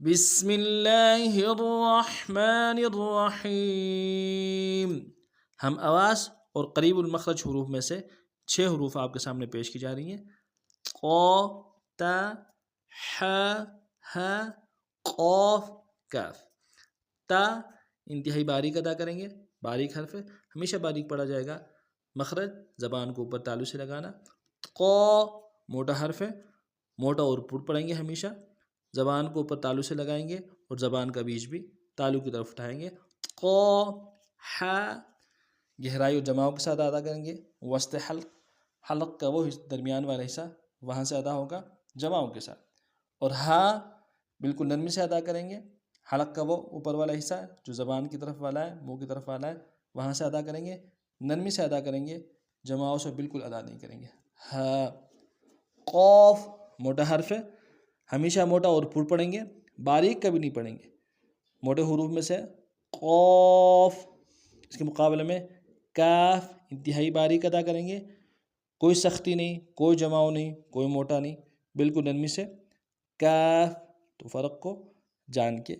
بسم اللہ الرحمن الرحیم. ہم آواز اور قریب المخرج حروف میں سے 6 حروف آپ کے سامنے پیش کی جا رہی ہیں. ق ت ح ح قاف کاف. تا انتہائی باریک ادا کریں گے، باریک حرف ہے، ہمیشہ باریک پڑھا جائے گا. مخرج زبان کو اوپر تالو سے لگانا. ق موٹا حرف ہے، موٹا اور پر پڑھیں گے، ہمیشہ زبان کو اوپر تالو سے لگائیں گے اور زبان کا بیچ بھی تالو کی طرف اٹھائیں گے. ق ح گہرائی اور جماؤ کے ساتھ ادا کریں گے. وسط حلق، حلق کا وہ درمیان والا حصہ وہاں سے ادا ہوگا جماؤں کے ساتھ. اور ہا بالکل نرمی سے ادا کریں گے. حلق کا وہ اوپر والا حصہ جو زبان کی طرف والا ہے، منہ کی طرف والا ہے، وہاں سے ادا کریں گے، نرمی سے ادا کریں گے، جماؤ سے بالکل ادا نہیں کریں گے. ہا قاف موٹا حرف ہے، ہمیشہ موٹا اور پر پڑھیں گے، باریک کبھی نہیں پڑھیں گے. موٹے حروف میں سے قاف. اس کے مقابلے میں کاف انتہائی باریک ادا کریں گے، کوئی سختی نہیں، کوئی جماؤ نہیں، کوئی موٹا نہیں، بالکل نرمی سے. کاف. تو فرق کو جان کے